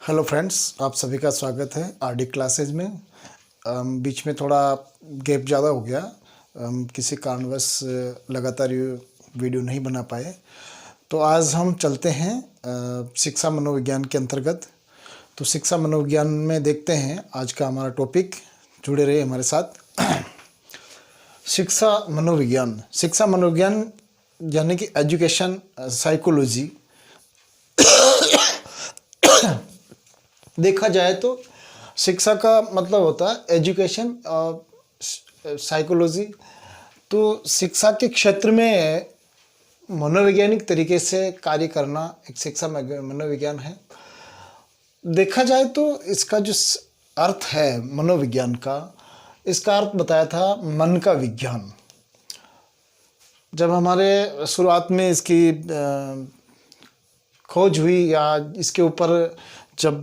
Hello friends, आप सभी का स्वागत है आरडी क्लासेज में। बीच में थोड़ा गैप ज़्यादा हो गया। किसी कारणवश लगातार ये वीडियो नहीं बना पाए। तो आज हम चलते हैं शिक्षा मनोविज्ञान के अंतर्गत। तो शिक्षा मनोविज्ञान में देखते हैं आज का हमारा टॉपिक। जुड़े रहिए हमारे साथ। शिक्षा मनोविज्ञान यानी कि एजुकेशन साइकोलॉजी। देखा जाए तो शिक्षा का मतलब होता है एजुकेशन और साइकोलॉजी। तो शिक्षा के क्षेत्र में मनोवैज्ञानिक तरीके से कार्य करना एक शिक्षा मनोविज्ञान है। देखा जाए तो इसका जो अर्थ है मनोविज्ञान का, इसका अर्थ बताया था मन का विज्ञान। जब हमारे शुरुआत में इसकी खोज हुई या इसके ऊपर जब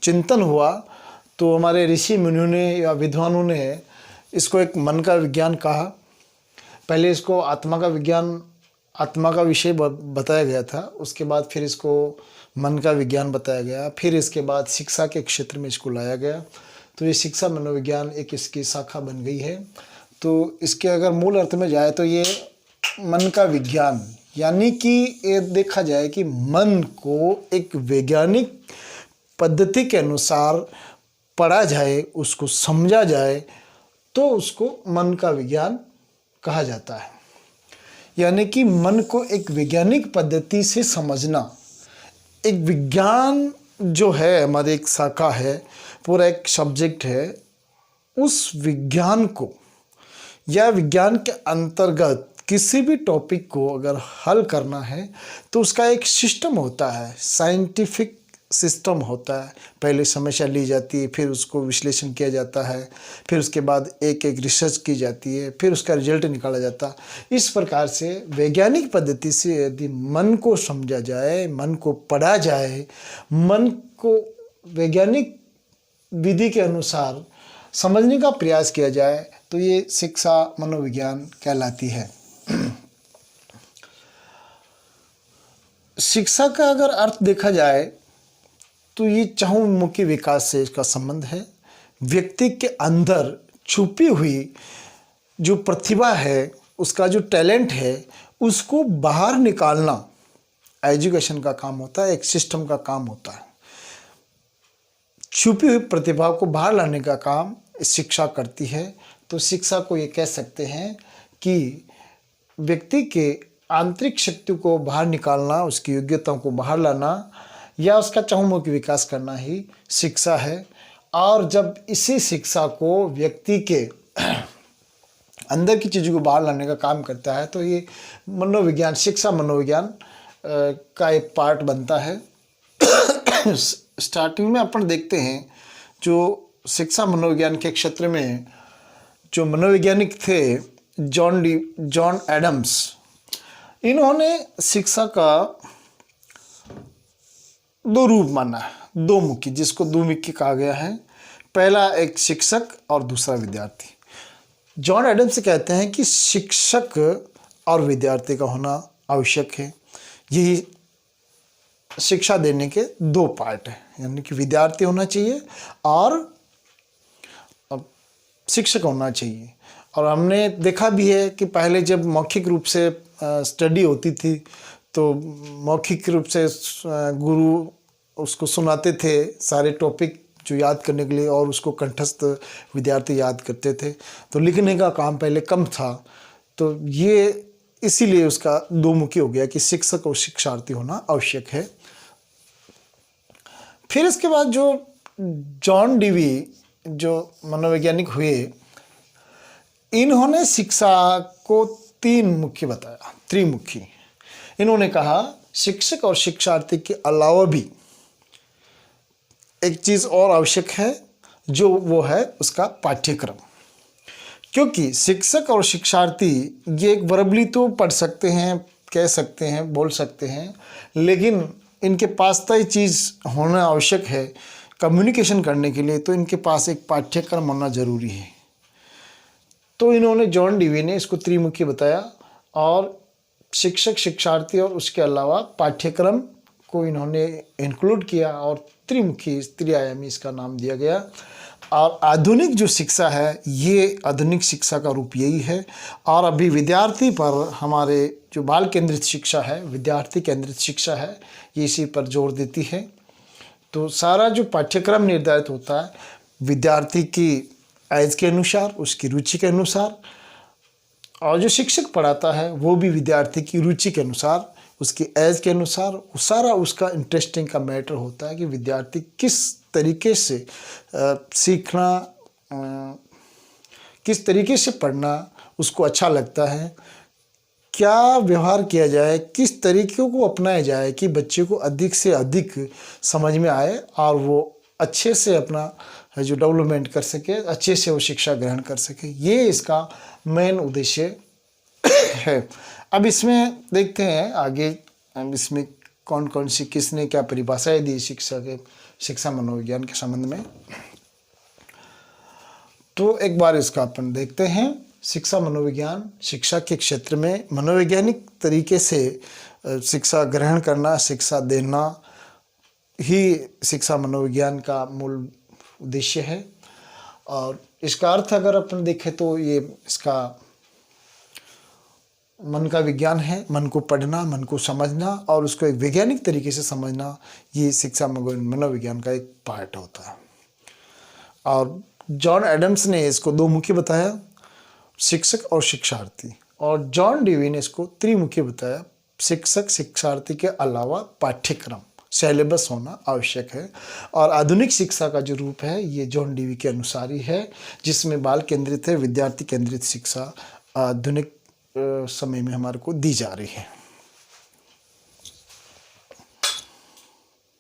चिंतन हुआ तो हमारे ऋषि मुनियों ने या विद्वानों ने इसको एक मन का विज्ञान कहा। पहले इसको आत्मा का विज्ञान, आत्मा का विषय बताया गया था। उसके बाद फिर इसको मन का विज्ञान बताया गया। फिर इसके बाद शिक्षा के क्षेत्र में इसको लाया गया। तो ये शिक्षा मनोविज्ञान एक इसकी शाखा बन गई है। तो इसके अगर मूल अर्थ में जाए तो ये मन का विज्ञान, यानी कि ये देखा जाए कि मन को एक वैज्ञानिक पद्धति के अनुसार पढ़ा जाए, उसको समझा जाए, तो उसको मन का विज्ञान कहा जाता है। यानी कि मन को एक वैज्ञानिक पद्धति से समझना। एक विज्ञान जो है हमारी एक शाखा है, पूरा एक सब्जेक्ट है। उस विज्ञान को या विज्ञान के अंतर्गत किसी भी टॉपिक को अगर हल करना है तो उसका एक सिस्टम होता है, साइंटिफिक सिस्टम होता है। पहले समस्या ली जाती है, फिर उसको विश्लेषण किया जाता है, फिर उसके बाद एक एक रिसर्च की जाती है, फिर उसका रिजल्ट निकाला जाता है। इस प्रकार से वैज्ञानिक पद्धति से यदि मन को समझा जाए, मन को पढ़ा जाए, मन को वैज्ञानिक विधि के अनुसार समझने का प्रयास किया जाए तो ये शिक्षा मनोविज्ञान कहलाती है। शिक्षा का अगर अर्थ देखा जाए तो ये चहुमुखी विकास से इसका संबंध है। व्यक्ति के अंदर छुपी हुई जो प्रतिभा है, उसका जो टैलेंट है, उसको बाहर निकालना एजुकेशन का काम होता है, एक सिस्टम का काम होता है। छुपी हुई प्रतिभा को बाहर लाने का काम शिक्षा करती है। तो शिक्षा को ये कह सकते हैं कि व्यक्ति के आंतरिक शक्ति को बाहर निकालना, उसकी योग्यताओं को बाहर लाना या उसका चहुमुखी विकास करना ही शिक्षा है। और जब इसी शिक्षा को व्यक्ति के अंदर की चीज़ों को बाहर लाने का काम करता है तो ये मनोविज्ञान, शिक्षा मनोविज्ञान का एक पार्ट बनता है। स्टार्टिंग में अपन देखते हैं जो शिक्षा मनोविज्ञान के क्षेत्र में जो मनोवैज्ञानिक थे, जॉन एडम्स, इन्होंने शिक्षा का दो रूप माना है, दो मुखी, जिसको द्विमुखी कहा गया है। पहला एक शिक्षक और दूसरा विद्यार्थी। जॉन एडम्स कहते हैं कि शिक्षक और विद्यार्थी का होना आवश्यक है। यही शिक्षा देने के दो पार्ट हैं, यानी कि विद्यार्थी होना चाहिए और शिक्षक होना चाहिए। और हमने देखा भी है कि पहले जब मौखिक रूप से स्टडी होती थी तो मौखिक रूप से गुरु उसको सुनाते थे सारे टॉपिक जो याद करने के लिए, और उसको कंठस्थ विद्यार्थी याद करते थे। तो लिखने का काम पहले कम था। तो ये इसीलिए उसका दो मुखी हो गया कि शिक्षक और शिक्षार्थी होना आवश्यक है। फिर इसके बाद जो जॉन डीवी जो मनोवैज्ञानिक हुए, इन्होंने शिक्षा को तीन मुखी बताया, त्रिमुखी। इन्होंने कहा शिक्षक और शिक्षार्थी के अलावा भी एक चीज़ और आवश्यक है, जो वो है उसका पाठ्यक्रम। क्योंकि शिक्षक और शिक्षार्थी ये एक वर्बली तो पढ़ सकते हैं, कह सकते हैं, बोल सकते हैं, लेकिन इनके पास तो ये चीज़ होना आवश्यक है कम्युनिकेशन करने के लिए। तो इनके पास एक पाठ्यक्रम होना ज़रूरी है। तो इन्होंने, जॉन डीवी ने इसको त्रिमुखी बताया और शिक्षक, शिक्षार्थी और उसके अलावा पाठ्यक्रम को इन्होंने इंक्लूड किया और त्रिमुखी त्रिआयामी इसका नाम दिया गया। और आधुनिक जो शिक्षा है ये आधुनिक शिक्षा का रूप यही है। और अभी विद्यार्थी पर हमारे जो बाल केंद्रित शिक्षा है, विद्यार्थी केंद्रित शिक्षा है, ये इसी पर जोर देती है। तो सारा जो पाठ्यक्रम निर्धारित होता है विद्यार्थी की एज के अनुसार, उसकी रुचि के अनुसार, और जो शिक्षक पढ़ाता है वो भी विद्यार्थी की रुचि के अनुसार, उसकी एज के अनुसार, सारा उसका इंटरेस्टिंग का मैटर होता है कि विद्यार्थी किस तरीके से सीखना, किस तरीके से पढ़ना उसको अच्छा लगता है, क्या व्यवहार किया जाए, किस तरीक़ों को अपनाया जाए कि बच्चे को अधिक से अधिक समझ में आए और वो अच्छे से अपना जो डेवलपमेंट कर सके, अच्छे से वो शिक्षा ग्रहण कर सके। ये इसका मेन उद्देश्य है। अब इसमें देखते हैं आगे, अब इसमें कौन कौन सी किसने क्या परिभाषाएं दी शिक्षा मनोविज्ञान के संबंध में। तो एक बार इसका अपन देखते हैं। शिक्षा मनोविज्ञान शिक्षा के क्षेत्र में मनोवैज्ञानिक तरीके से शिक्षा ग्रहण करना, शिक्षा देना ही शिक्षा मनोविज्ञान का मूल उद्देश्य है। और इसका अर्थ अगर अपन देखें तो ये इसका मन का विज्ञान है। मन को पढ़ना, मन को समझना और उसको एक वैज्ञानिक तरीके से समझना, ये शिक्षा मनोविज्ञान का एक पार्ट होता है। और जॉन एडम्स ने इसको दो मुखी बताया, शिक्षक और शिक्षार्थी, और जॉन डेवी ने इसको त्रिमुखी बताया, शिक्षक शिक्षार्थी के अलावा पाठ्यक्रम सिलेबस होना आवश्यक है। और आधुनिक शिक्षा का जो रूप है ये जॉन डेवी के अनुसार ही है, जिसमें बाल केंद्रित है, विद्यार्थी केंद्रित शिक्षा आधुनिक समय में हमारे को दी जा रही है।